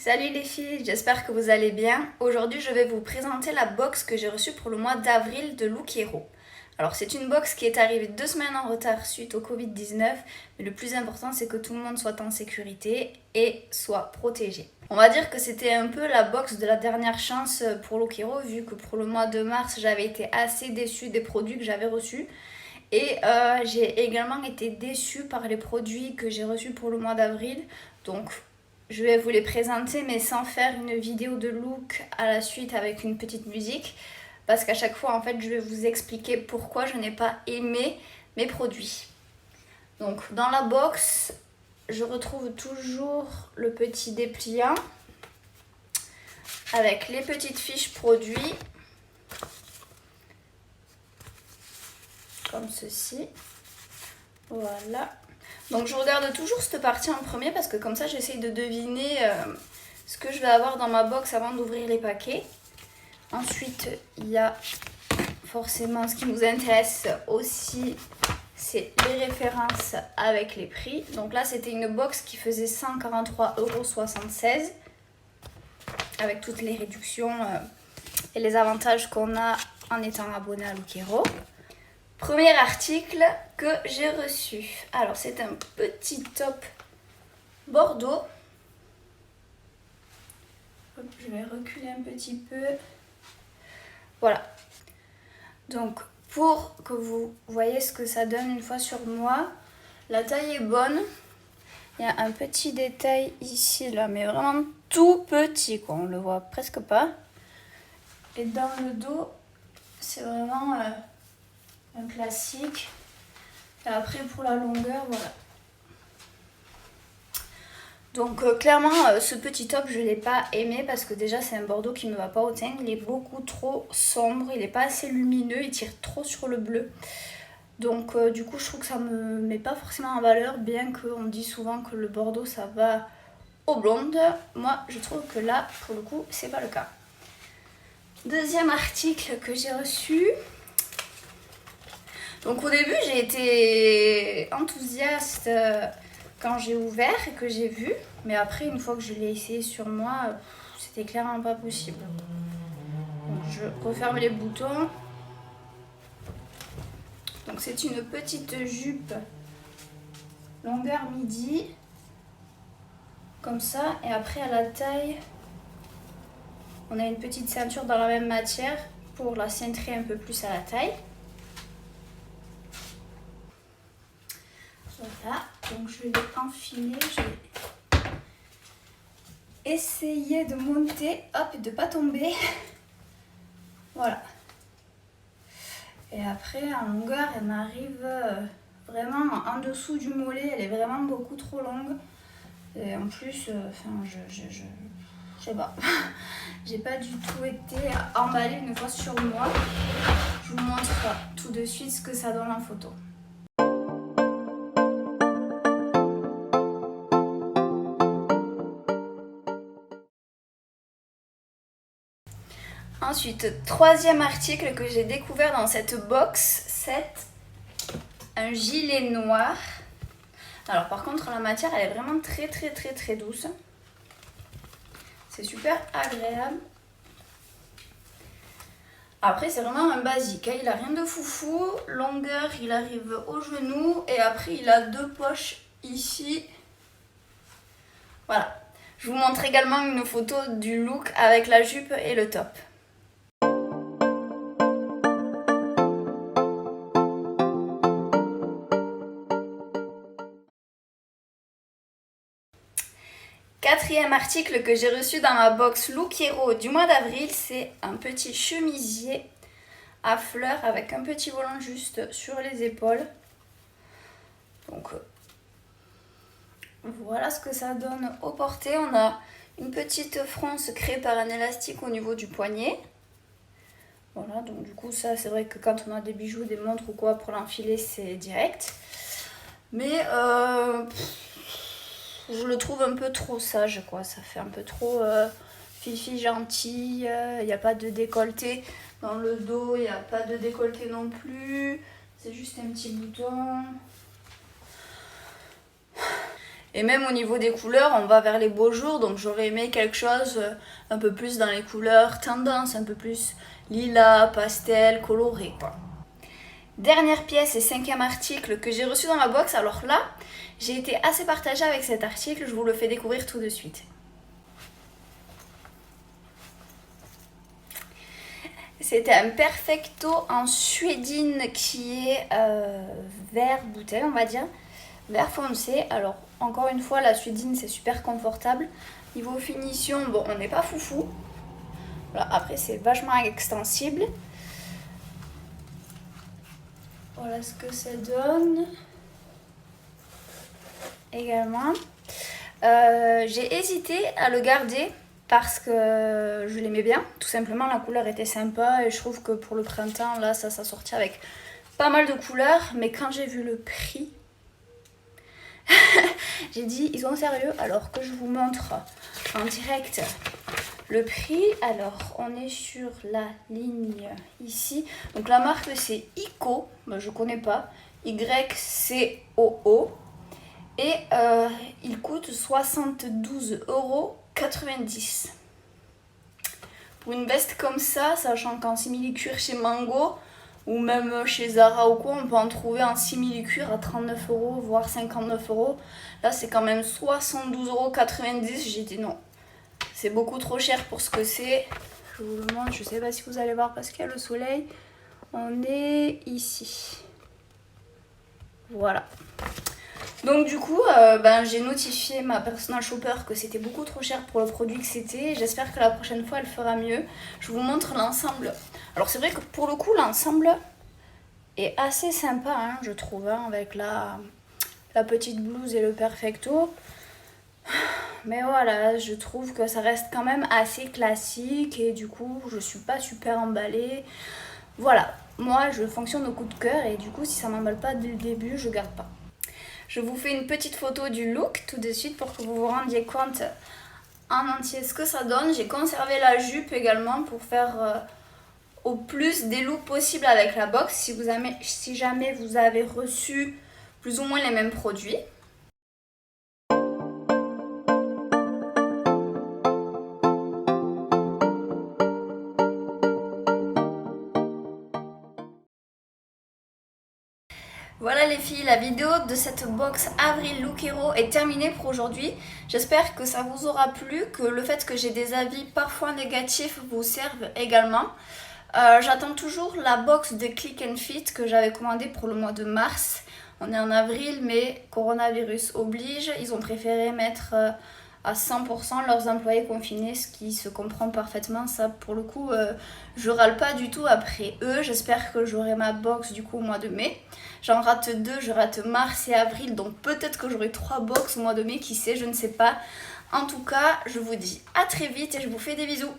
Salut les filles, j'espère que vous allez bien. Aujourd'hui, je vais vous présenter la box que j'ai reçue pour le mois d'avril de Look Hero. Alors, c'est une box qui est arrivée 2 semaines en retard suite au Covid-19, mais le plus important, c'est que tout le monde soit en sécurité et soit protégé. On va dire que c'était un peu la box de la dernière chance pour Look Hero, vu que pour le mois de mars, j'avais été assez déçue des produits que j'avais reçus. Et j'ai également été déçue par les produits que j'ai reçus pour le mois d'avril. Donc, je vais vous les présenter, mais sans faire une vidéo de look à la suite avec une petite musique. Parce qu'à chaque fois, en fait, je vais vous expliquer pourquoi je n'ai pas aimé mes produits. Donc, dans la box, je retrouve toujours le petit dépliant avec les petites fiches produits. Comme ceci. Voilà. Donc je regarde toujours cette partie en premier parce que comme ça j'essaye de deviner ce que je vais avoir dans ma box avant d'ouvrir les paquets. Ensuite il y a forcément ce qui nous intéresse aussi, c'est les références avec les prix. Donc là c'était une box qui faisait 143,76 € avec toutes les réductions et les avantages qu'on a en étant abonné à Look Hero. Premier article que j'ai reçu. Alors, c'est un petit top bordeaux. Hop, je vais reculer un petit peu. Voilà. Donc, pour que vous voyez ce que ça donne une fois sur moi, la taille est bonne. Il y a un petit détail ici, là, mais vraiment tout petit, quoi. On le voit presque pas. Et dans le dos, c'est vraiment un classique. Et après pour la longueur, voilà. Donc clairement ce petit top je ne l'ai pas aimé parce que déjà c'est un bordeaux qui ne me va pas au teint. Il est beaucoup trop sombre, il n'est pas assez lumineux, il tire trop sur le bleu. Donc du coup je trouve que ça me met pas forcément en valeur, bien qu'on dit souvent que le bordeaux ça va aux blondes. Moi je trouve que là pour le coup c'est pas le cas. Deuxième article que j'ai reçu. Donc au début j'ai été enthousiaste quand j'ai ouvert et que j'ai vu, mais après une fois que je l'ai essayé sur moi, c'était clairement pas possible. Donc je referme les boutons. Donc c'est une petite jupe longueur midi, comme ça, et après à la taille, on a une petite ceinture dans la même matière pour la cintrer un peu plus à la taille. Voilà, donc je vais enfiler, je vais essayer de monter, hop, et de ne pas tomber. Voilà. Et après, en longueur, elle m'arrive vraiment en dessous du mollet, elle est vraiment beaucoup trop longue. Et en plus, je sais pas, j'ai pas du tout été emballée une fois sur moi. Je vous montre tout de suite ce que ça donne en photo. Ensuite, troisième article que j'ai découvert dans cette box, c'est un gilet noir. Alors par contre la matière elle est vraiment très douce. C'est super agréable. Après c'est vraiment un basique, hein. Il a rien de foufou. Longueur il arrive au genou et après il a 2 poches ici. Voilà. Je vous montre également une photo du look avec la jupe et le top. Quatrième article que j'ai reçu dans ma box Look Hero du mois d'avril, c'est un petit chemisier à fleurs avec un petit volant juste sur les épaules. Donc voilà ce que ça donne au porté. On a une petite fronce créée par un élastique au niveau du poignet. Voilà, donc du coup ça c'est vrai que quand on a des bijoux, des montres ou quoi, pour l'enfiler c'est direct. Mais je le trouve un peu trop sage, quoi. Ça fait un peu trop fifi gentille. Il n'y a pas de décolleté dans le dos, il n'y a pas de décolleté non plus. C'est juste un petit bouton. Et même au niveau des couleurs, on va vers les beaux jours, donc j'aurais aimé quelque chose un peu plus dans les couleurs tendance, un peu plus lilas, pastel, coloré quoi. Dernière pièce et 5e article que j'ai reçu dans la box. Alors là, j'ai été assez partagée avec cet article, je vous le fais découvrir tout de suite. C'était un perfecto en suédine qui est vert bouteille, on va dire, vert foncé. Alors encore une fois, la suédine c'est super confortable. Niveau finition, bon, on n'est pas foufou. Voilà, après c'est vachement extensible. Voilà ce que ça donne. Également. J'ai hésité à le garder parce que je l'aimais bien. Tout simplement, la couleur était sympa et je trouve que pour le printemps, là, ça sortit avec pas mal de couleurs. Mais quand j'ai vu le prix, j'ai dit, ils sont sérieux alors que je vous montre en direct le prix. Alors, on est sur la ligne ici. Donc, la marque, c'est ICO. Ben, je connais pas. YCOO. Et il coûte 72,90 €. Pour une veste comme ça, sachant qu'en simili-cuir chez Mango, ou même chez Zara ou quoi, on peut en trouver en simili-cuir à 39 €, voire 59 €. Là, c'est quand même 72,90 €. J'ai dit non. C'est beaucoup trop cher pour ce que c'est. Je vous le montre, je sais pas si vous allez voir parce qu'il y a le soleil. On est ici. Voilà. Donc du coup, j'ai notifié ma personal shopper que c'était beaucoup trop cher pour le produit que c'était. J'espère que la prochaine fois, elle fera mieux. Je vous montre l'ensemble. Alors c'est vrai que pour le coup, l'ensemble est assez sympa, hein, je trouve, hein, avec la petite blouse et le perfecto. Mais voilà, je trouve que ça reste quand même assez classique et du coup, je suis pas super emballée. Voilà, moi je fonctionne au coup de cœur et du coup, si ça m'emballe pas dès le début, je garde pas. Je vous fais une petite photo du look tout de suite pour que vous vous rendiez compte en entier ce que ça donne. J'ai conservé la jupe également pour faire au plus des looks possibles avec la box si jamais vous avez reçu plus ou moins les mêmes produits. Voilà les filles, la vidéo de cette box Avril Look Hero est terminée pour aujourd'hui. J'espère que ça vous aura plu, que le fait que j'ai des avis parfois négatifs vous serve également. J'attends toujours la box de Click and Fit que j'avais commandée pour le mois de mars. On est en avril mais coronavirus oblige, ils ont préféré mettre à 100% leurs employés confinés, ce qui se comprend parfaitement. Ça pour le coup, je râle pas du tout après eux. J'espère que j'aurai ma box du coup au mois de mai. J'en rate 2, je rate mars et avril, donc peut-être que j'aurai 3 box au mois de mai, qui sait, je ne sais pas. En tout cas, je vous dis à très vite et je vous fais des bisous.